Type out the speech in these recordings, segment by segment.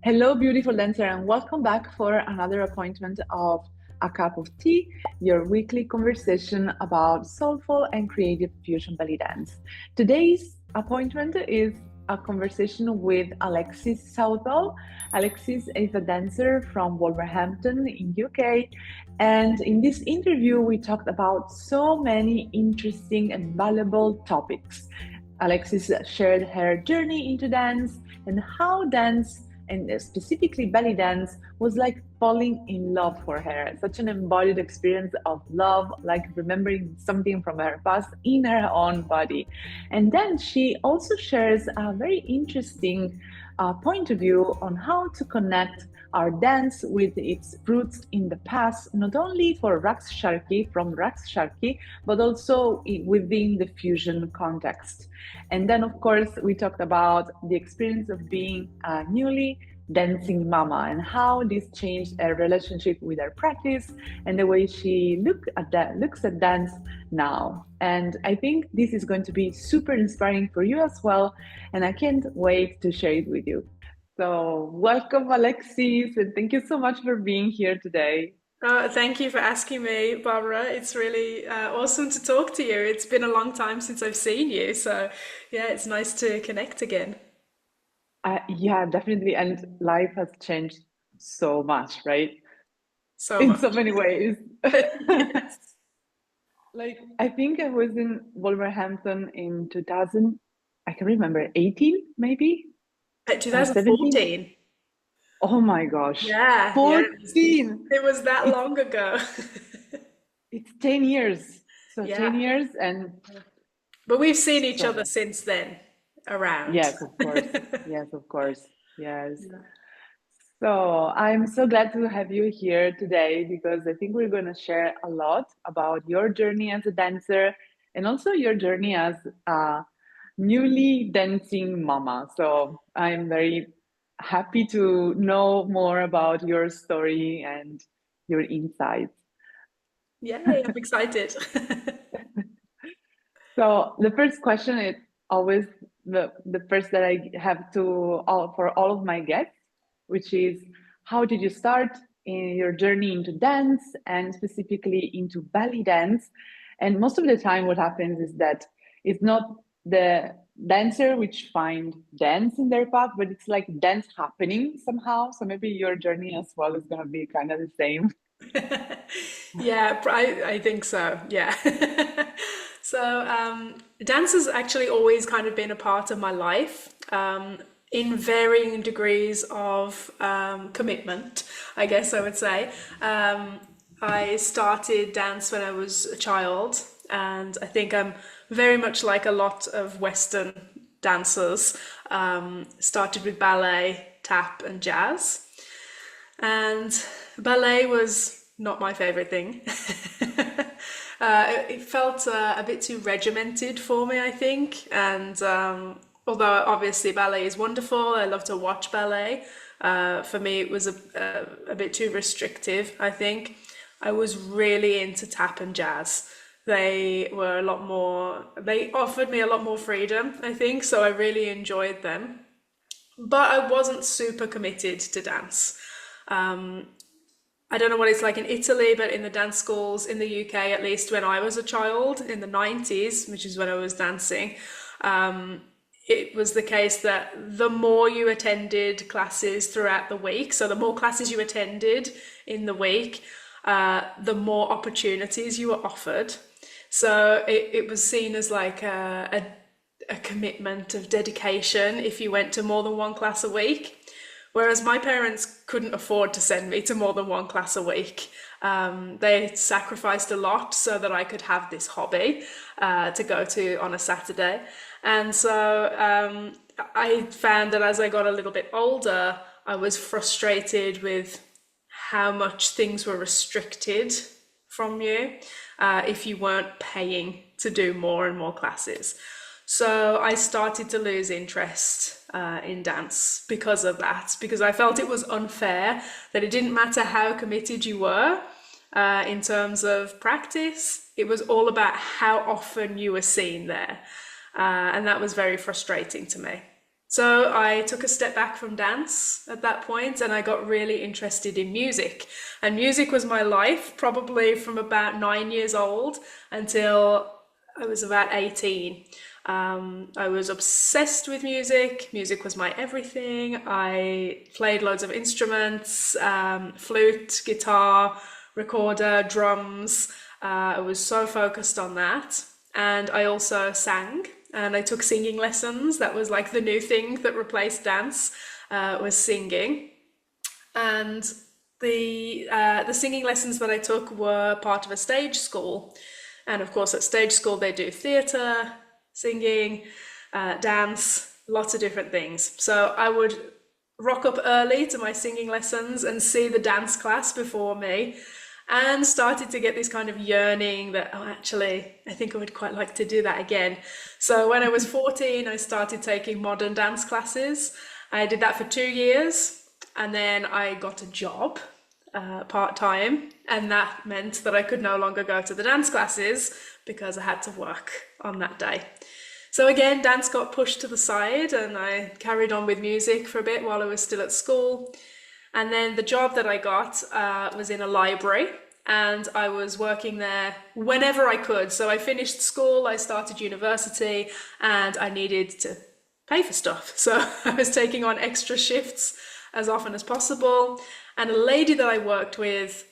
Hello, beautiful dancer, and welcome back for another appointment of A Cup of Tea, your weekly conversation about soulful and creative fusion belly dance. Today's appointment is a conversation with Alexis Southall. Alexis is a dancer from Wolverhampton in UK, and in this interview we talked about so many interesting and valuable topics. Alexis shared her journey into dance and how dance and specifically belly dance was like falling in love for her, such an embodied experience of love, like remembering something from her past in her own body. And then she also shares a very interesting point of view on how to connect our dance with its roots in the past, not only for from Raksharki, but also within the fusion context. And then, of course, we talked about the experience of being a newly dancing mama and how this changed her relationship with her practice and the way she looks at dance now. And I think this is going to be super inspiring for you as well. And I can't wait to share it with you. So, welcome, Alexis, and thank you so much for being here today. Thank you for asking me, Barbara. It's really awesome to talk to you. It's been a long time since I've seen you, so yeah, it's nice to connect again. Yeah, definitely. And life has changed so much, right? So In so much. many ways. Yes. Like, I think I was in Wolverhampton in 2000, I can remember, 18 maybe, or 17. 2014. Oh my gosh, Yeah, yeah, 14. it was that It's long ago. it's 10 years. So 10 Yeah, years and but we've seen each other so since then around. yes, of course. Yes, of course. Yes. So I'm so glad to have you here today because I think we're going to share a lot about your journey as a dancer and also your journey as a newly dancing mama. So I'm very happy to know more about your story and your insights. Yay, I'm excited. So the first question is always the first that I have to all for all of my guests, which is how did you start in your journey into dance and specifically into belly dance? And most of the time, what happens is that it's not the dancer which find dance in their path, but it's like dance happening somehow. So maybe your journey as well is going to be kind of the same. Yeah, I think so. Yeah. Dance has actually always kind of been a part of my life, in varying degrees of commitment, I guess I would say. I started dance when I was a child, and I think I'm very much like a lot of Western dancers. Started with ballet, tap, and jazz. And ballet was not my favorite thing. It felt a bit too regimented for me, I think. And although obviously ballet is wonderful, I love to watch ballet. For me, it was a bit too restrictive, I think. I was really into tap and jazz. They offered me a lot more freedom, I think, so I really enjoyed them. But I wasn't super committed to dance. I don't know what it's like in Italy, but in the dance schools in the UK, at least when I was a child in the 90s, which is when I was dancing, it was the case that the more you attended classes throughout the week, so the more classes you attended in the week, the more opportunities you were offered. So it was seen as like a commitment of dedication if you went to more than one class a week. Whereas my parents couldn't afford to send me to more than one class a week. They sacrificed a lot so that I could have this hobby to go to on a Saturday. And so I found that as I got a little bit older, I was frustrated with how much things were restricted from you if you weren't paying to do more and more classes. So I started to lose interest in dance because of that, because I felt it was unfair that it didn't matter how committed you were in terms of practice, it was all about how often you were seen there. And that was very frustrating to me. So I took a step back from dance at that point and I got really interested in music. And music was my life probably from about 9 years old until I was about 18. I was obsessed with music. Music was my everything. I played loads of instruments, flute, guitar, recorder, drums. I was so focused on that. And I also sang and I took singing lessons. That was like the new thing that replaced dance, was singing. And the singing lessons that I took were part of a stage school. And of course, at stage school, they do theatre, singing, dance, lots of different things. So I would rock up early to my singing lessons and see the dance class before me and started to get this kind of yearning that, oh, actually, I think I would quite like to do that again. So when I was 14, I started taking modern dance classes. I did that for 2 years and then I got a job part time, and that meant that I could no longer go to the dance classes because I had to work on that day. So again, dance got pushed to the side, and I carried on with music for a bit while I was still at school. And then the job that I got was in a library, and I was working there whenever I could. So I finished school, I started university, and I needed to pay for stuff. So I was taking on extra shifts as often as possible. And a lady that I worked with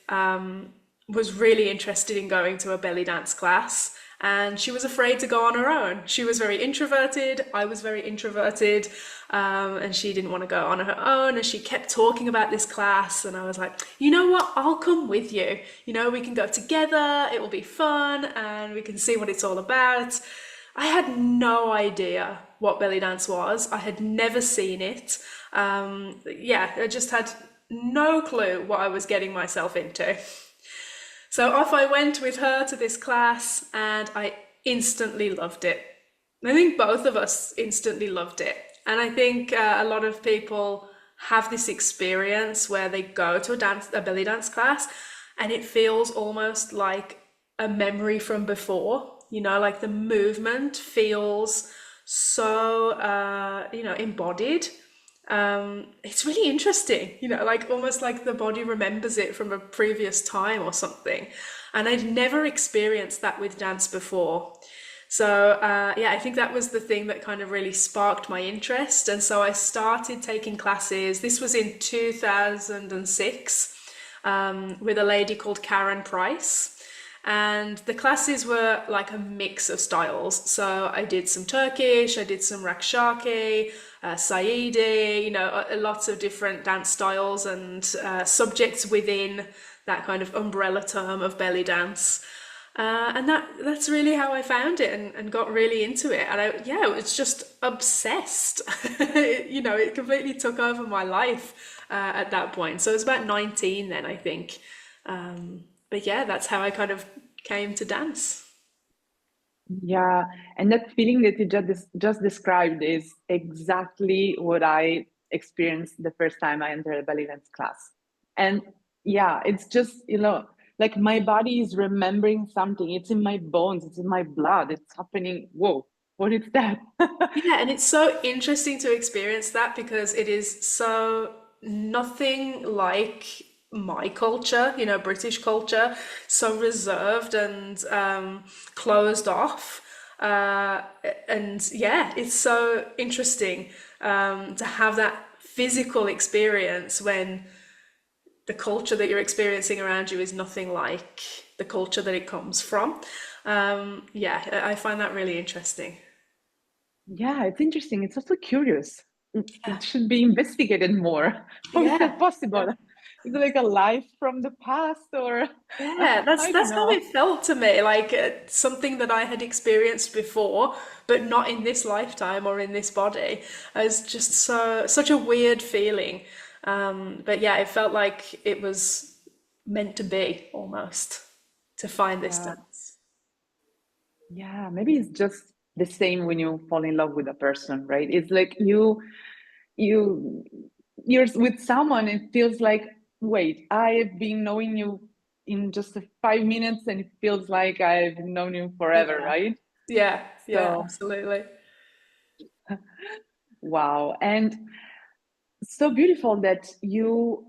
was really interested in going to a belly dance class. And she was afraid to go on her own. She was very introverted. I was very introverted. And she didn't want to go on her own. And she kept talking about this class. And I was like, you know what? I'll come with you. You know, we can go together. It will be fun. And we can see what it's all about. I had no idea what belly dance was. I had never seen it. Yeah, I just had no clue what I was getting myself into. So off I went with her to this class and I instantly loved it. I think both of us instantly loved it. And I think a lot of people have this experience where they go to a belly dance class, and it feels almost like a memory from before. You know, like the movement feels so, embodied. It's really interesting, you know, like almost like the body remembers it from a previous time or something. And I'd never experienced that with dance before. So, yeah, I think that was the thing that kind of really sparked my interest. And so I started taking classes. This was in 2006, with a lady called Karen Price. And the classes were like a mix of styles. So I did some Turkish, I did some Rakshaki, Saidi, you know, lots of different dance styles and subjects within that kind of umbrella term of belly dance. And that's really how I found it and got really into it. And I was just obsessed. You know, it completely took over my life at that point. So it was about 19 then, I think. But yeah, that's how I kind of came to dance. Yeah, and that feeling that you just described is exactly what I experienced the first time I entered a belly dance class. And yeah, it's just, like my body is remembering something. It's in my bones, it's in my blood, it's happening. Whoa, what is that? Yeah, and it's so interesting to experience that because it is so nothing like my culture, you know, British culture, so reserved and closed off. Uh, and yeah, it's so interesting to have that physical experience when the culture that you're experiencing around you is nothing like the culture that it comes from. Yeah, I find that really interesting. Yeah, it's interesting. It's also curious. It should be investigated more. How is Yeah. that possible? Is it like a life from the past, or Yeah, that's I don't that's how know. it felt to me, like something that I had experienced before, but not in this lifetime or in this body. It was just such a weird feeling. But yeah, it felt like it was meant to be almost to find this Yeah, dance. yeah. Maybe it's just the same when you fall in love with a person, right? It's like you you're with someone. It feels like, wait, I've been knowing you in just 5 minutes, and it feels like I've known you forever, Yeah, right? yeah, yeah, So absolutely. Wow. And so beautiful that you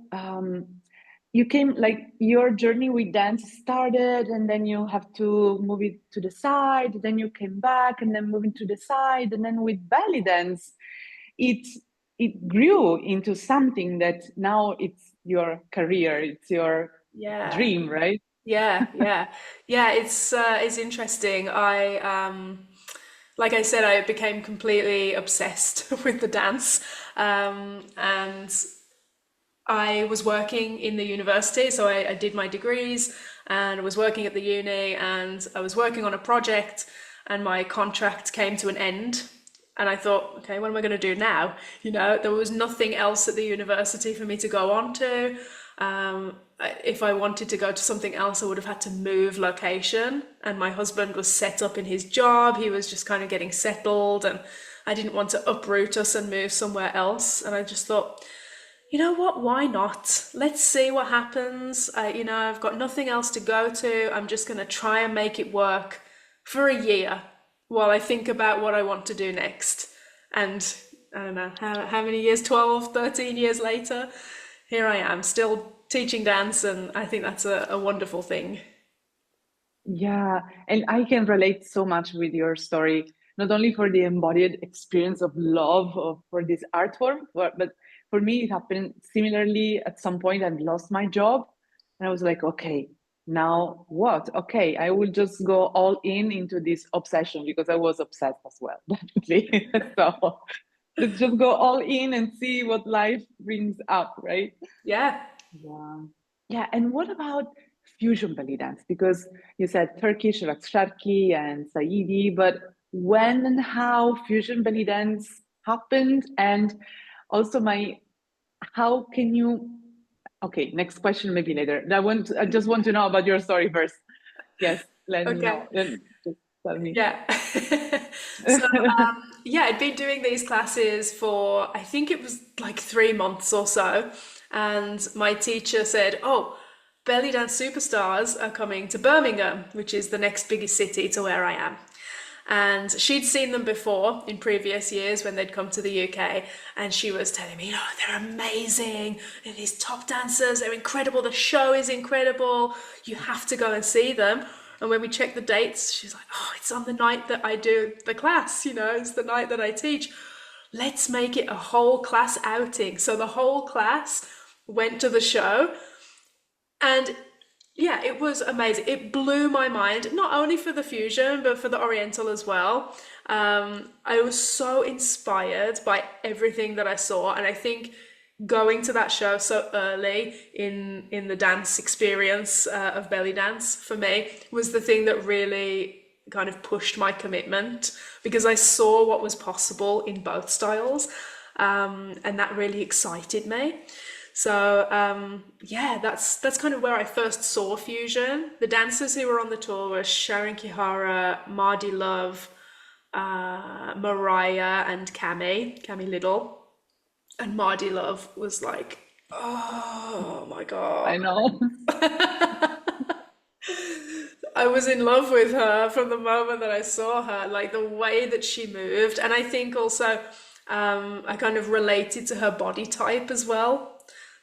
came, like, your journey with dance started, and then you have to move it to the side, then you came back, and then moving to the side, and then with belly dance it it grew into something that now it's your career, it's your Yeah. dream, right? Yeah. It's interesting. Like I said, I became completely obsessed with the dance, and I was working in the university, so I did my degrees and I was working at the uni and I was working on a project and my contract came to an end. And I thought, okay, what am I going to do now? There was nothing else at the university for me to go on to. If I wanted to go to something else, I would have had to move location. And my husband was set up in his job. He was just kind of getting settled, and I didn't want to uproot us and move somewhere else. And I just thought, you know what? Why not? Let's see what happens. I've got nothing else to go to. I'm just going to try and make it work for a year while I think about what I want to do next. And I don't know how many years, 12, 13 years later, here I am still teaching dance. And I think that's a wonderful thing. Yeah, and I can relate so much with your story, not only for the embodied experience of love for this art form, but for me, it happened similarly. At some point, I lost my job, and I was like, okay, now what? Okay, I will just go all in into this obsession because I was obsessed as well, definitely. So let's just go all in and see what life brings up, right? Yeah. Yeah. Yeah. And what about fusion belly dance? Because you said Turkish, like Sharki and Saidi, but when and how fusion belly dance happened? And also how can you, okay, next question maybe later. I just want to know about your story first. Yes, let me Okay. know. Then just tell me. Yeah. So, yeah, I'd been doing these classes for, I think it was like 3 months or so. And my teacher said, oh, belly dance superstars are coming to Birmingham, which is the next biggest city to where I am. And she'd seen them before in previous years when they'd come to the UK, and she was telling me, oh, they're amazing. They're these top dancers, they're incredible. The show is incredible. You have to go and see them. And when we checked the dates, she's like, oh, it's on the night that I do the class, it's the night that I teach. Let's make it a whole class outing. So the whole class went to the show, and yeah, it was amazing. It blew my mind, not only for the fusion, but for the Oriental as well. I was so inspired by everything that I saw, and I think going to that show so early in the dance experience of belly dance for me was the thing that really kind of pushed my commitment, because I saw what was possible in both styles, and that really excited me. So yeah, that's kind of where I first saw fusion. The dancers who were on the tour were Sharon Kihara, Mardi Love, Mariah, and Cami Little. And Mardi Love was like, oh my I God. know. I was in love with her from the moment that I saw her, like the way that she moved. And I think also I kind of related to her body type as well.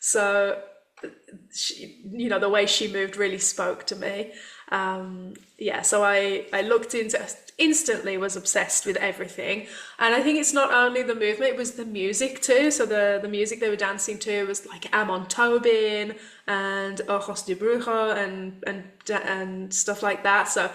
So the way she moved really spoke to me. Yeah, so I looked into, instantly was obsessed with everything. And I think it's not only the movement, it was the music too. So the music they were dancing to was like Amon Tobin and Ojos de Brujo and stuff like that. So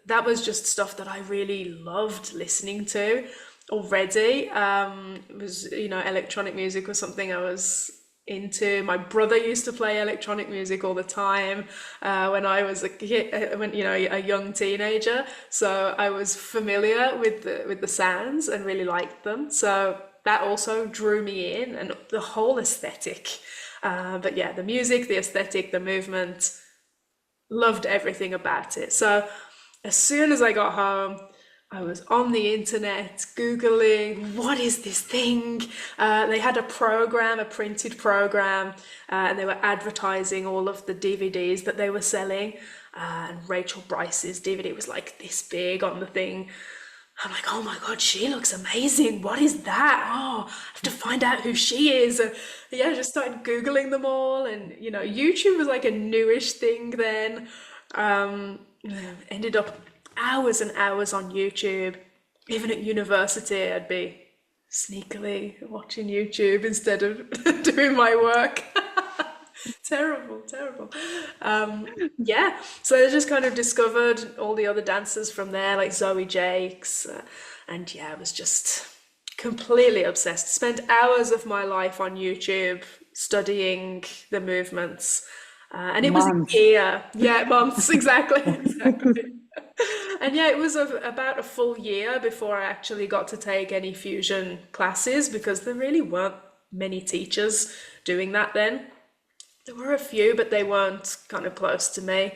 that was just stuff that I really loved listening to already. It was, electronic music was something I was into. My brother used to play electronic music all the time when I was a kid, when a young teenager. So I was familiar with the sounds and really liked them. So that also drew me in, and the whole aesthetic. But yeah, the music, the aesthetic, the movement, loved everything about it. So as soon as I got home, I was on the internet Googling, what is this thing? They had a program, a printed program, and they were advertising all of the DVDs that they were selling. And Rachel Bryce's DVD was like this big on the thing. I'm like, oh my God, she looks amazing. What is that? Oh, I have to find out who she is. And yeah, I just started Googling them all. And, YouTube was like a newish thing then. Um, Ended up hours and hours on YouTube. Even at university, I'd be sneakily watching YouTube instead of doing my work. Terrible, terrible. Yeah, so I just kind of discovered all the other dancers from there, like Zoe Jakes, and yeah, I was just completely obsessed. Spent hours of my life on YouTube studying the movements, and it was a Months. year, yeah, months exactly, exactly. And yeah, it was about a full year before I actually got to take any fusion classes because there really weren't many teachers doing that then. There were a few, but they weren't kind of close to me.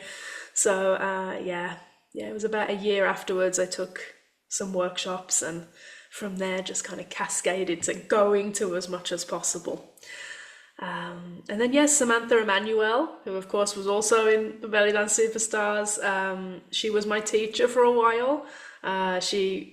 So yeah, it was about a year afterwards I took some workshops, and from there just kind of cascaded to going to as much as possible. And then yes, Samantha Emanuel, who of course was also in the Belly Dance Superstars, she was my teacher for a while. She,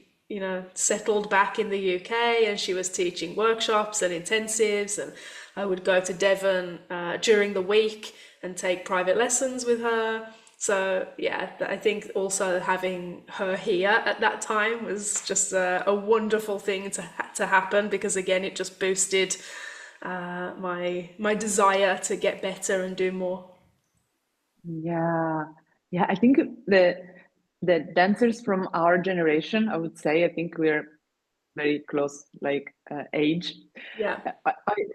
settled back in the UK, and she was teaching workshops and intensives, and I would go to Devon during the week and take private lessons with her. So yeah, I think also having her here at that time was just a wonderful thing to happen, because again, it just boosted my desire to get better and do more. Yeah, yeah. I think the dancers from our generation, I would say, I think we're very close, like age. Yeah,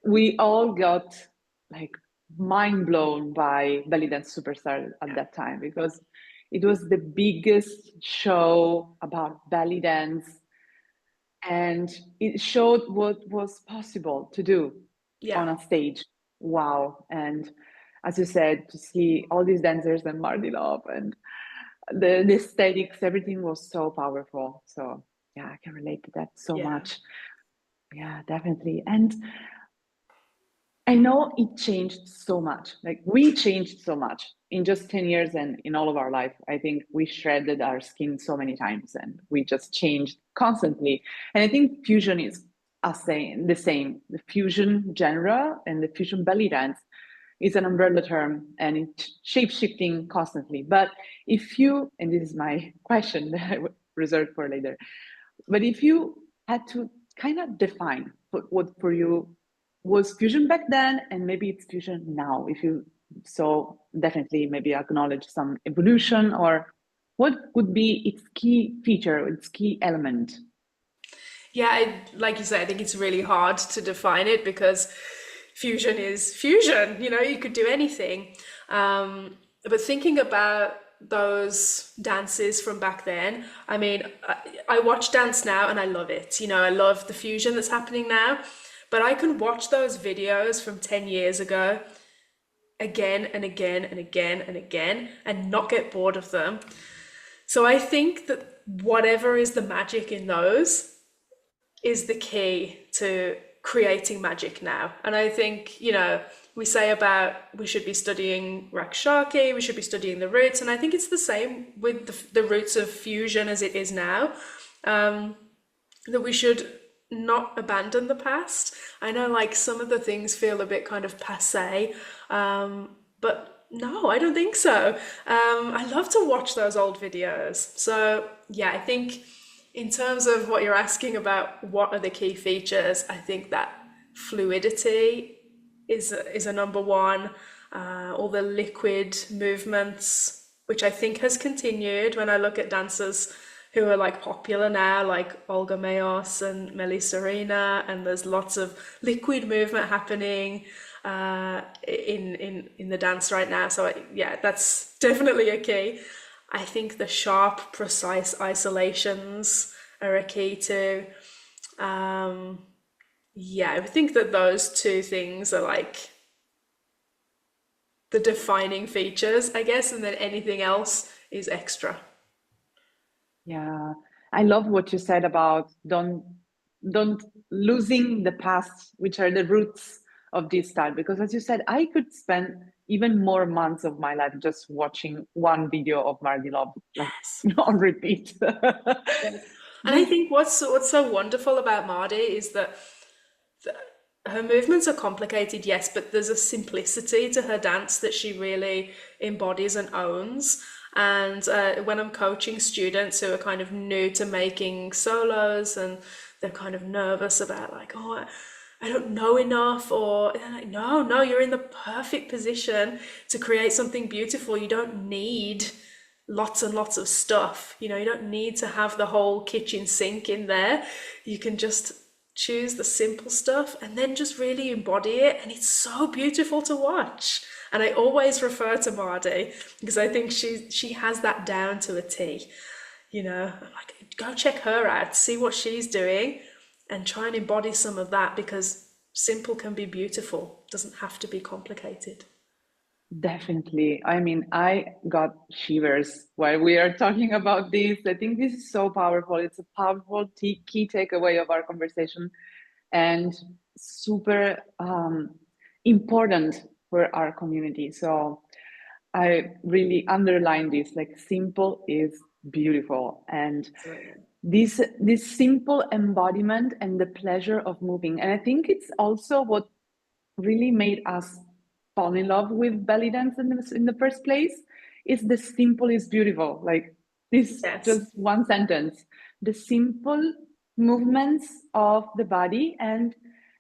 We all got like mind blown by Belly Dance Superstar at yeah, that time because it was the biggest show about belly dance, and it showed what was possible to do yeah, on a stage. Wow. And as you said, to see all these dancers and Mardi Love and the aesthetics, everything was so powerful. So yeah, I can relate to that so yeah, much. Yeah, definitely. And I know it changed so much. Like we changed so much in just 10 years and in all of our life. I think we shredded our skin so many times and we just changed constantly. And I think fusion is the same. The fusion genre and the fusion belly dance is an umbrella term and it's shape shifting constantly. But if you, and this is my question that I would reserve for later, but if you had to kind of define what for you was fusion back then, and maybe it's fusion now, if you so definitely maybe acknowledge some evolution, or what would be its key feature, its key element? yeah. Like you say, I think it's really hard to define it because fusion is fusion. You could do anything. But thinking about those dances from back then, I mean, I watch dance now and I love it. I love the fusion that's happening now. But I can watch those videos from 10 years ago again and again and again and again and not get bored of them. So I think that whatever is the magic in those is the key to creating magic now. And I think, we say about we should be studying Rakshaki, we should be studying the roots. And I think it's the same with the roots of fusion as it is now, that we should not abandon the past. I know like some of the things feel a bit kind of passe, but no, I don't think so. I love to watch those old videos. So yeah, I think in terms of what you're asking about, what are the key features, I think that fluidity is a number one. All the liquid movements, which I think has continued when I look at dancers who are like popular now, like Olga Mayos and Melissa Arena, and there's lots of liquid movement happening in the dance right now. So yeah, that's definitely a key. I think the sharp, precise isolations are a key too. Um, yeah, I think that those two things are like the defining features, I guess, and then anything else is extra. Yeah, I love what you said about don't losing the past, which are the roots of this style. Because as you said, I could spend even more months of my life just watching one video of Mardi Love, like Yes. on repeat. Yes. And I This think what's so wonderful about Mardi is that her movements are complicated, yes, but there's a simplicity to her dance that she really embodies and owns. And when I'm coaching students who are kind of new to making solos and they're kind of nervous about like, oh, I don't know enough, or they're like, no, no, you're in the perfect position to create something beautiful. You don't need lots and lots of stuff. You know, you don't need to have the whole kitchen sink in there. You can just choose the simple stuff and then just really embody it. And it's so beautiful to watch. And I always refer to Mardi because I think she has that down to a T. You know, I'm like, go check her out, see what she's doing, and try and embody some of that because simple can be beautiful. It doesn't have to be complicated. definitely. I mean, I got shivers while we are talking about this. I think this is so powerful. It's a powerful key takeaway of our conversation and super important for our community. So I really underline this, like simple is beautiful. And Absolutely. this simple embodiment and the pleasure of moving. And I think it's also what really made us fall in love with belly dance in the first place is the simple is beautiful. Like this, Yes. just one sentence. The simple movements of the body and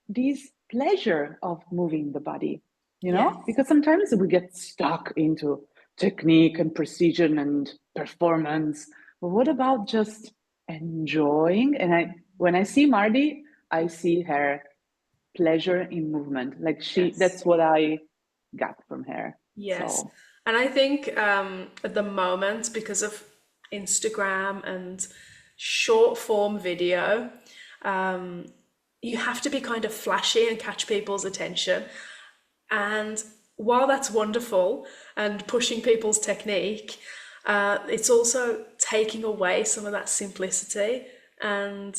this pleasure of moving the body, you know? Yes. Because sometimes we get stuck into technique and precision and performance. But what about just enjoying? And when I see Mardi, I see her pleasure in movement. Like Yes. that's what I got from her. Yes. So And I think at the moment, because of Instagram and short form video, um, you have to be kind of flashy and catch people's attention. And while that's wonderful and pushing people's technique, it's also taking away some of that simplicity. And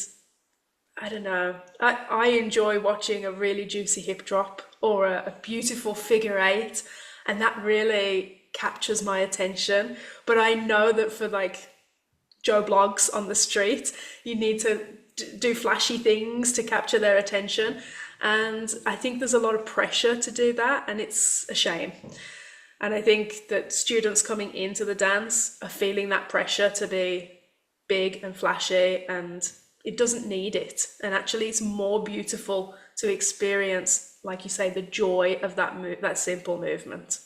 I don't know, I enjoy watching a really juicy hip drop or a beautiful figure eight, and that really captures my attention. But I know that for like Joe Blogs on the street, you need to do flashy things to capture their attention. And I think there's a lot of pressure to do that, and it's a shame. And I think that students coming into the dance are feeling that pressure to be big and flashy, and it doesn't need it. And actually, it's more beautiful to experience, like you say, the joy of that simple movement.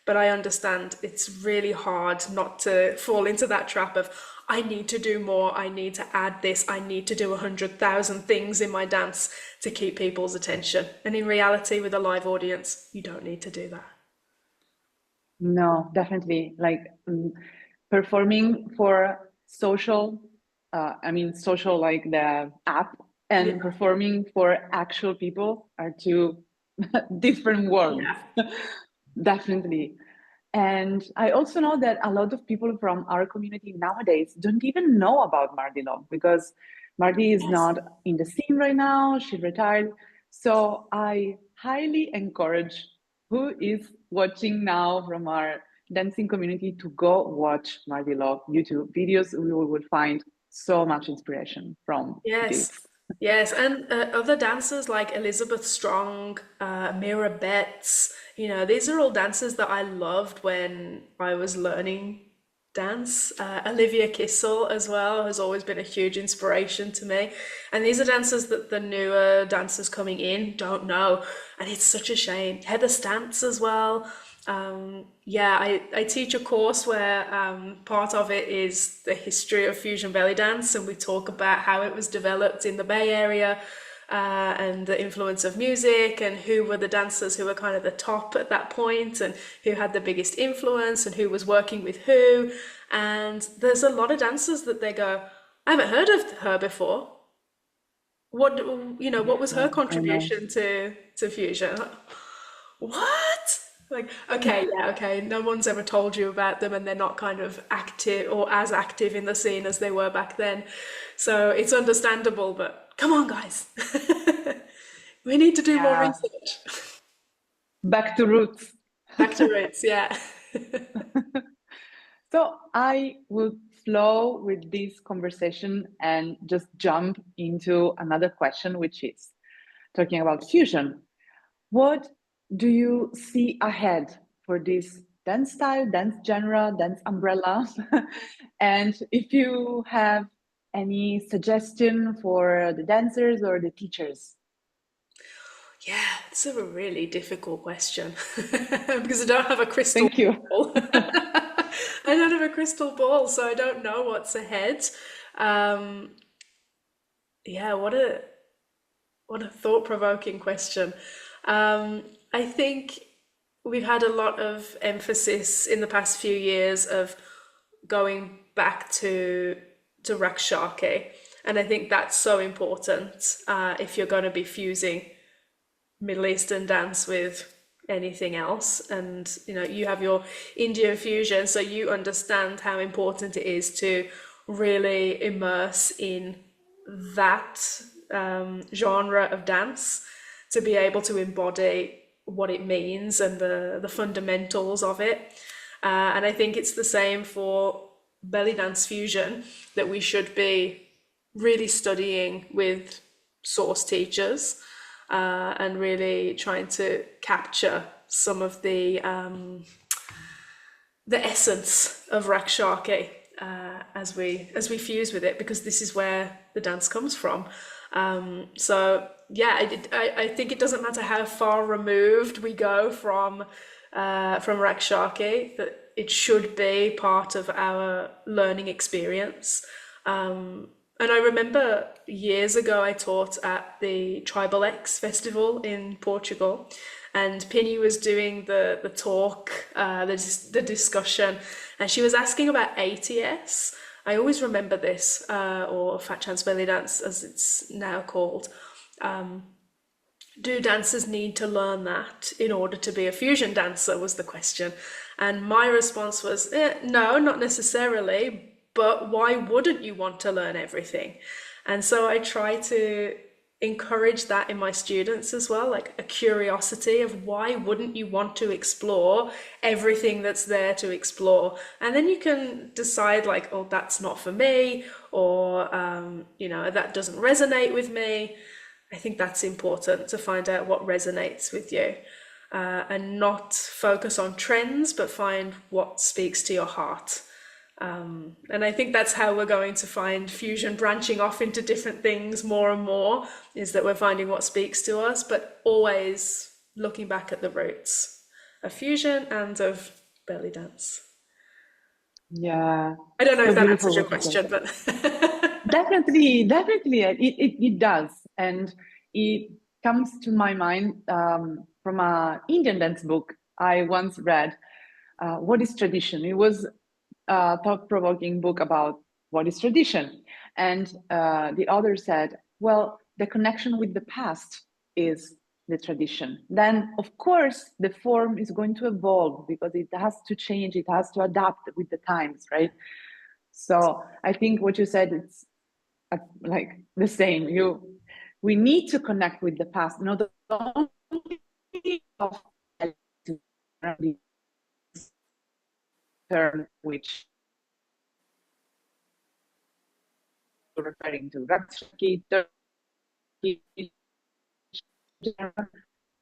But I understand it's really hard not to fall into that trap of, I need to do more, I need to add this, I need to do 100,000 things in my dance to keep people's attention. And in reality, with a live audience, you don't need to do that. no, definitely like performing for social, I mean social like the app Yeah. and performing for actual people are two different worlds. Yeah. Definitely. And I also know that a lot of people from our community nowadays don't even know about Mardi Love because Mardi is Yes. not in the scene right now. She retired. So I highly encourage who is watching now from our dancing community to go watch Mardi Love YouTube videos. We will find so much inspiration from this. Yes. Yes. And other dancers like Elizabeth Strong, Mira Betts, these are all dancers that I loved when I was learning dance. Olivia Kissel as well has always been a huge inspiration to me. And these are dancers that the newer dancers coming in don't know. And it's such a shame. Heather Stantz as well. Yeah, I teach a course where part of it is the history of fusion belly dance, and we talk about how it was developed in the Bay Area, and the influence of music, and who were the dancers who were kind of the top at that point, and who had the biggest influence, and who was working with who. And there's a lot of dancers that they go, I haven't heard of her before. What what was her Yeah, I know. contribution to fusion? What? Like, okay, yeah, okay, no one's ever told you about them and they're not kind of active or as active in the scene as they were back then. So it's understandable, but come on, guys. We need to do more Yeah, research. back to roots. Back to roots, yeah. So I would flow with this conversation and just jump into another question, which is talking about fusion. What do you see ahead for this dance style, dance genre, dance umbrella? And if you have any suggestion for the dancers or the teachers? Yeah, it's a really difficult question because I don't have a crystal Thank you. ball. I don't have a crystal ball, so I don't know what's ahead. Um, yeah, what a thought-provoking question. I think we've had a lot of emphasis in the past few years of going back to Rakshake, and I think that's so important if you're going to be fusing Middle Eastern dance with anything else. And you have your Indian fusion, so you understand how important it is to really immerse in that genre of dance to be able to embody what it means and the fundamentals of it. And I think it's the same for belly dance fusion, that we should be really studying with source teachers and really trying to capture some of the essence of Rakshake as we fuse with it, because this is where the dance comes from. So yeah, I think it doesn't matter how far removed we go from Rakshake, that it should be part of our learning experience. And I remember years ago I taught at the Tribal X festival in Portugal, and Pinny was doing the talk, the discussion, and she was asking about ATS. I always remember this, or Fat Chance Belly Dance as it's now called. Do dancers need to learn that in order to be a fusion dancer, was the question. And my response was, no, not necessarily, but why wouldn't you want to learn everything? And so I try to encourage that in my students as well, like a curiosity of why wouldn't you want to explore everything that's there to explore? And then you can decide like, oh, that's not for me, or that doesn't resonate with me. I think that's important to find out what resonates with you, and not focus on trends, but find what speaks to your heart. And I think that's how we're going to find fusion branching off into different things more and more, is that we're finding what speaks to us, but always looking back at the roots of fusion and of belly dance. Yeah, I don't know so if that beautiful answers your what you said. question, but Definitely, definitely, it does. And it comes to my mind from an Indian dance book I once read. What is tradition? It was a thought-provoking book about what is tradition. And the author said, well, the connection with the past is the tradition. Then, of course, the form is going to evolve because it has to change, it has to adapt with the times, right? So I think what you said, it's like the same. We need to connect with the past, not only of the term which you're referring to, Rakshaki, Turkey,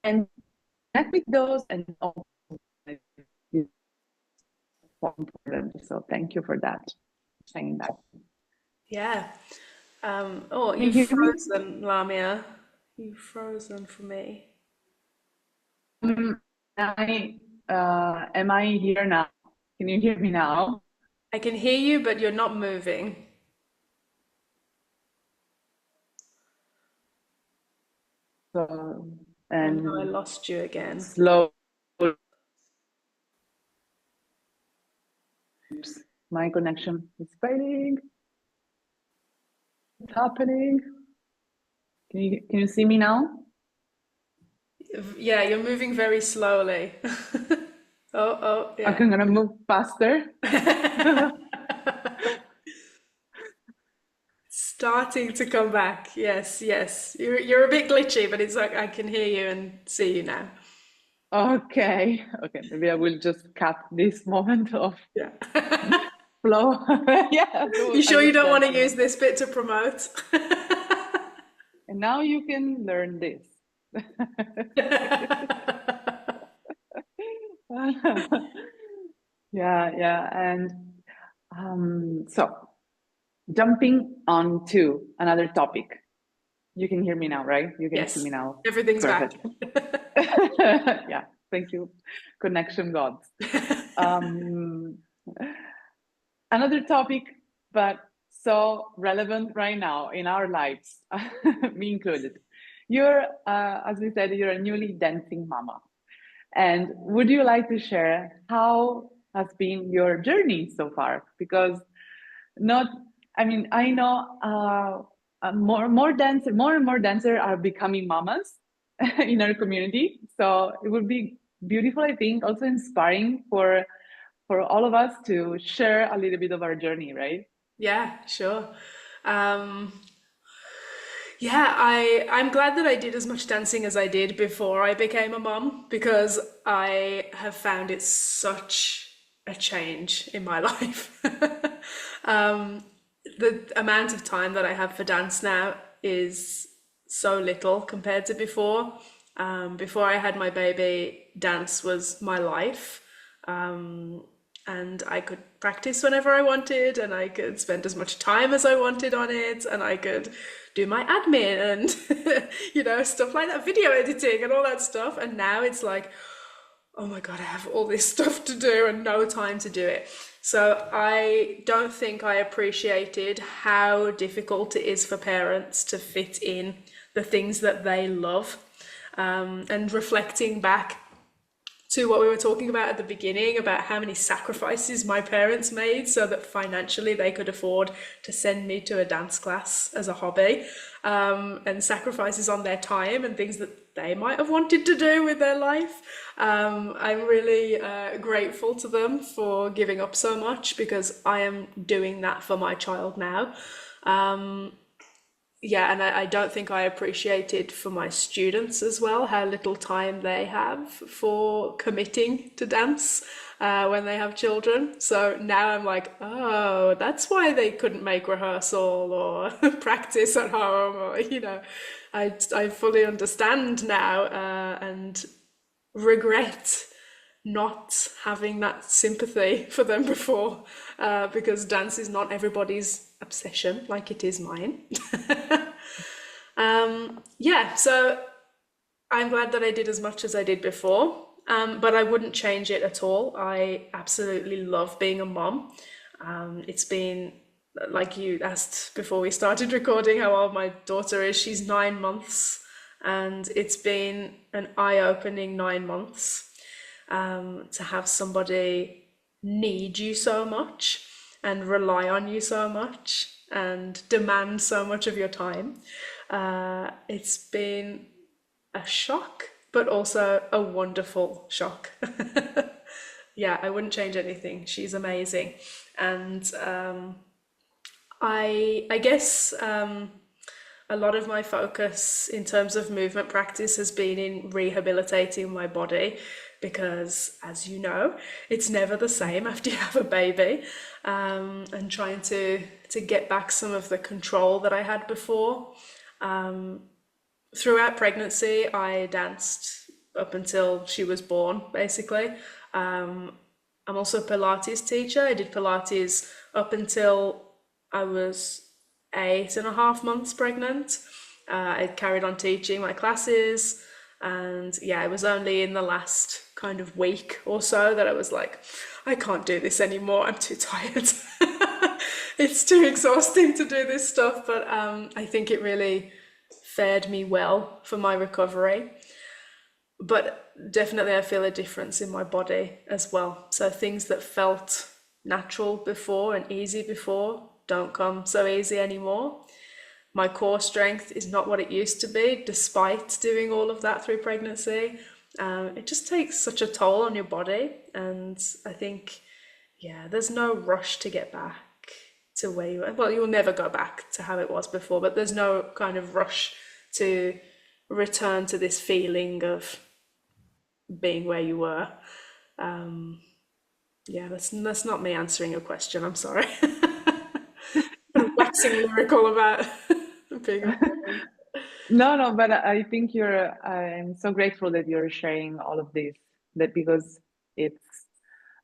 and connect with those and also important. So thank you for that, saying that. yeah. Oh, Can you you've hear me? frozen, Lamia. You've frozen for me. Am I here now? Can you hear me now? I can hear you, but you're not moving. So, Oh no, I and lost you again. slow. My connection is failing. What's happening? Can you see me now? Yeah, you're moving very slowly. Oh, Okay, yeah. I'm gonna move faster. Starting to come back. Yes, yes. You're a bit glitchy, but it's like I can hear you and see you now. Okay. Okay. Maybe I will just cut this moment of Yeah. flow. Yeah, You I sure you was don't want to dancing use on that. this bit to promote? And now you can learn this. Yeah, yeah. And so jumping on to another topic. You can hear me now, right? You can see me Yes, now. everything's back. Perfect. Yeah, thank you, connection gods. Um, Another topic, but so relevant right now in our lives, me included. You're, as we said, you're a newly dancing mama. And would you like to share how has been your journey so far? Because not, I mean, I know more and more dancers are becoming mamas in our community. So it would be beautiful, I think, also inspiring for all of us to share a little bit of our journey, right? Yeah, sure. Um, yeah, I'm glad that I did as much dancing as I did before I became a mum because I have found it such a change in my life. Um, the amount of time that I have for dance now is so little compared to before. Before I had my baby, dance was my life. And I could practice whenever I wanted, and I could spend as much time as I wanted on it, and I could do my admin and stuff like that, video editing and all that stuff. And now it's like, oh my God, I have all this stuff to do and no time to do it. So I don't think I appreciated how difficult it is for parents to fit in the things that they love. And reflecting back to what we were talking about at the beginning about how many sacrifices my parents made so that financially they could afford to send me to a dance class as a hobby, and sacrifices on their time and things that they might have wanted to do with their life. I'm really grateful to them for giving up so much because I am doing that for my child now. Yeah, and I don't think I appreciated for my students as well how little time they have for committing to dance when they have children. So now I'm like, oh, that's why they couldn't make rehearsal or practice at home, or I fully understand now, and regret not having that sympathy for them before, because dance is not everybody's obsession like it is mine. Yeah, so I'm glad that I did as much as I did before, but I wouldn't change it at all. I absolutely love being a mom. It's been, like you asked before we started recording, how old my daughter is. She's 9 months, and it's been an eye-opening 9 months, to have somebody need you so much and rely on you so much and demand so much of your time. It's been a shock, but also a wonderful shock. Yeah, I wouldn't change anything. She's amazing. And I guess a lot of my focus in terms of movement practice has been in rehabilitating my body because, as you know, it's never the same after you have a baby, and trying to get back some of the control that I had before. Throughout pregnancy, I danced up until she was born, basically. I'm also a Pilates teacher. I did Pilates up until I was 8.5 months pregnant. I carried on teaching my classes, and yeah, it was only in the last kind of week or so that I was like, I can't do this anymore. I'm too tired. It's too exhausting to do this stuff, but I think it really fared me well for my recovery. But definitely, I feel a difference in my body as well. So things that felt natural before and easy before don't come so easy anymore. My core strength is not what it used to be, despite doing all of that through pregnancy. It just takes such a toll on your body. And I think, yeah, there's no rush to get back to where you were. Well, you'll never go back to how it was before, but there's no kind of rush to return to this feeling of being where you were. Um, yeah, that's not me answering your question. I'm sorry. Waxing lyrical about being a parent. No, no, but I think I'm so grateful that you're sharing all of this, that because it's,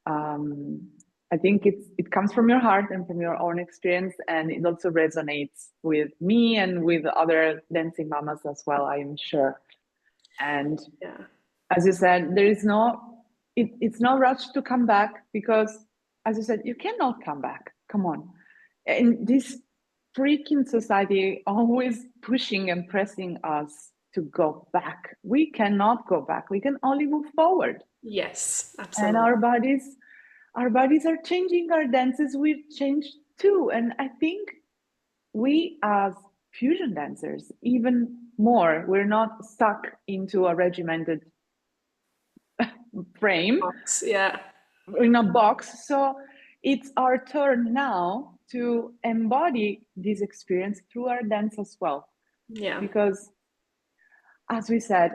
um, I think it comes from your heart and from your own experience, and it also resonates with me and with other dancing mamas as well, I am sure. And Yeah, as you said, there is it's no rush to come back because, as you said, you cannot come back. Come on. In this freaking society, always pushing and pressing us to go back. We cannot go back. We can only move forward. yes, And absolutely. our bodies are changing, our dances will change too. And I think we as fusion dancers, even more, we're not stuck into a regimented frame Yeah, in a box. So it's our turn now to embody this experience through our dance as well. yeah, Because as we said,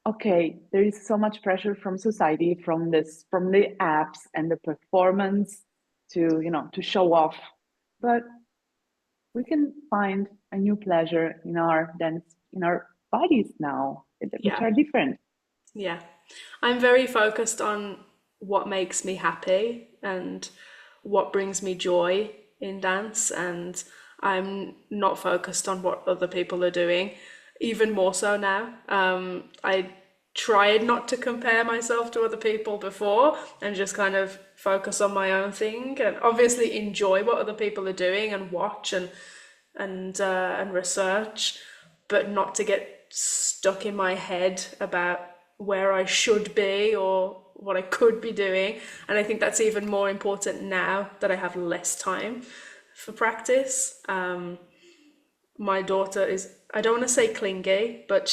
okay, there is so much pressure from society, from the apps and the performance to, to show off. But we can find a new pleasure in our dance, in our bodies now, which yeah, are different. yeah. I'm very focused on what makes me happy and what brings me joy in dance, and I'm not focused on what other people are doing, even more so now. I tried not to compare myself to other people before and just kind of focus on my own thing and obviously enjoy what other people are doing and watch and research, but not to get stuck in my head about where I should be or what I could be doing. And I think that's even more important now that I have less time for practice. My daughter is, I don't want to say clingy, but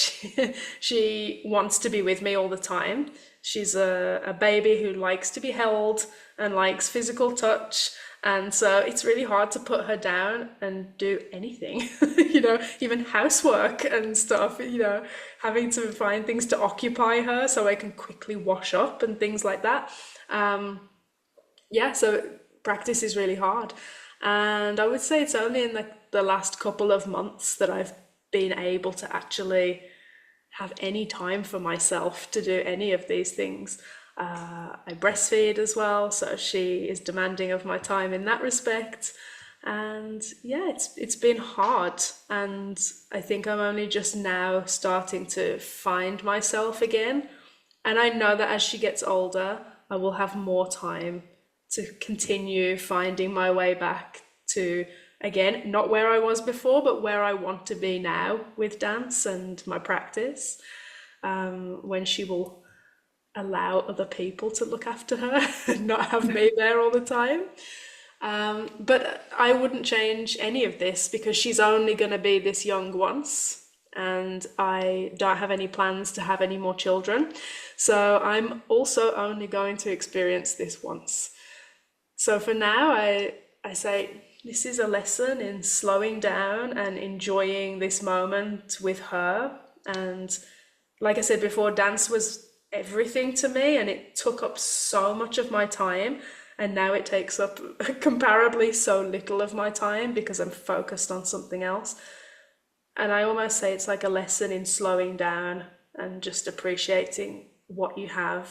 she wants to be with me all the time. She's a baby who likes to be held and likes physical touch. And so it's really hard to put her down and do anything, even housework and stuff, having to find things to occupy her so I can quickly wash up and things like that. Yeah, so practice is really hard. And I would say it's only in the last couple of months that I've been able to actually have any time for myself to do any of these things. I breastfeed as well, so she is demanding of my time in that respect. And yeah, it's been hard, and I think I'm only just now starting to find myself again. And I know that as she gets older, I will have more time to continue finding my way back to, again, not where I was before, but where I want to be now with dance and my practice, when she will allow other people to look after her and not have me there all the time. But I wouldn't change any of this because she's only going to be this young once, and I don't have any plans to have any more children. So I'm also only going to experience this once. So for now, I say this is a lesson in slowing down and enjoying this moment with her. And like I said before, dance was everything to me and it took up so much of my time. And now it takes up comparably so little of my time because I'm focused on something else. And I almost say it's like a lesson in slowing down and just appreciating what you have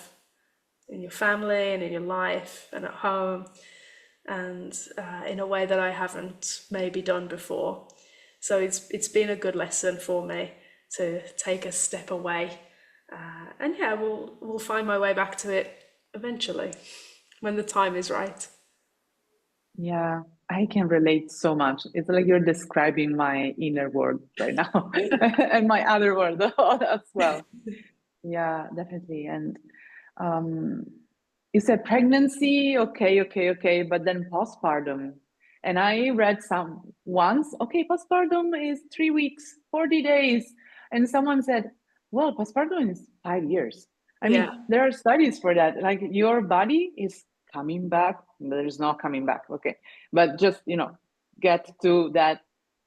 in your family and in your life and at home, and in a way that I haven't maybe done before. So it's been a good lesson for me to take a step away, and yeah, we'll find my way back to it eventually when the time is right. Yeah, I can relate so much. It's like you're describing my inner world right now and my other world as well. Yeah, definitely. And um, you said pregnancy, okay, okay, okay, but then postpartum. And I read some once, okay, postpartum is 3 weeks, 40 days. And someone said, well, postpartum is 5 years. I Yeah, mean, there are studies for that. Like your body is coming back. There's no coming back. Okay. But just, get to that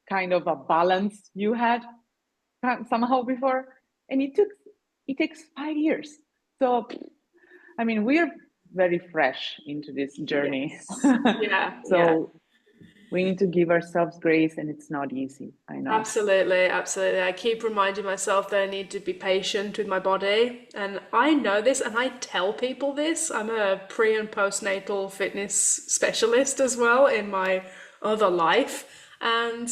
kind of a balance you had somehow before. And it takes 5 years. So, I mean, we're very fresh into this journey. Yes. Yeah, yeah. So we need to give ourselves grace, and it's not easy. I know. Absolutely, absolutely. I keep reminding myself that I need to be patient with my body. And I know this and I tell people this. I'm a pre and postnatal fitness specialist as well in my other life. And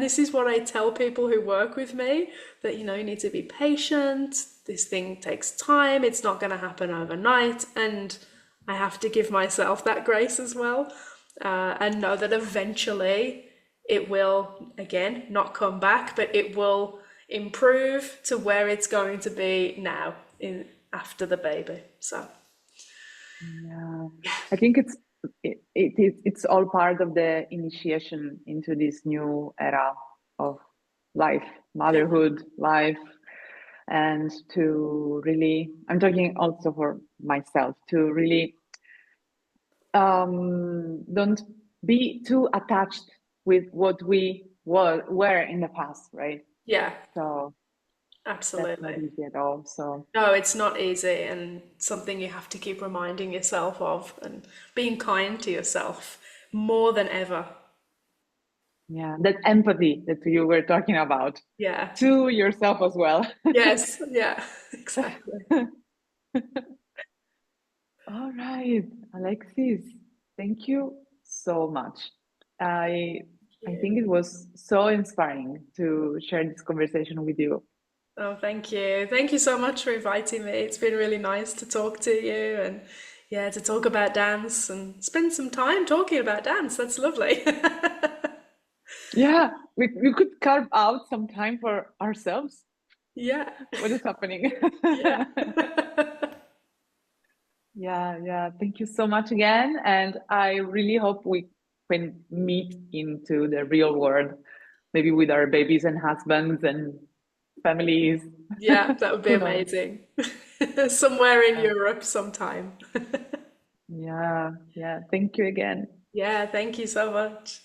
this is what I tell people who work with me that you need to be patient. This thing takes time. It's not going to happen overnight. And I have to give myself that grace as well. And know that eventually it will, again, not come back, but it will improve to where it's going to be now in after the baby. So Yeah, I think it's all part of the initiation into this new era of life, yeah, motherhood, life, and to really, I'm talking also for myself, to really don't be too attached with what we were in the past, right? yeah, So that's not absolutely. easy at all. So No, it's not easy and something you have to keep reminding yourself of and being kind to yourself more than ever. yeah, that empathy that you were talking about Yeah. to yourself as well. Yes. Yeah. Exactly. All right, Alexis, thank you so much. I I Yeah. think it was so inspiring to share this conversation with you. Oh, thank you. Thank you so much for inviting me. It's been really nice to talk to you and yeah, to talk about dance and spend some time talking about dance. That's lovely. Yeah, we could carve out some time for ourselves. Yeah. What is happening? Yeah. Yeah, yeah. Thank you so much again. And I really hope we can meet into the real world, maybe with our babies and husbands and families. Yeah, that would be Who knows? amazing. Somewhere in Yeah, Europe sometime. yeah, yeah. Thank you again. Yeah, thank you so much.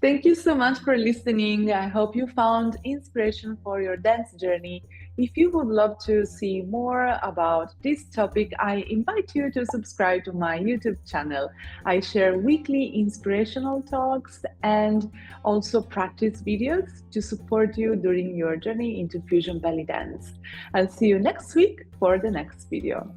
Thank you so much for listening. I hope you found inspiration for your dance journey. If you would love to see more about this topic, I invite you to subscribe to my YouTube channel. I share weekly inspirational talks and also practice videos to support you during your journey into Fusion Belly Dance. I'll see you next week for the next video.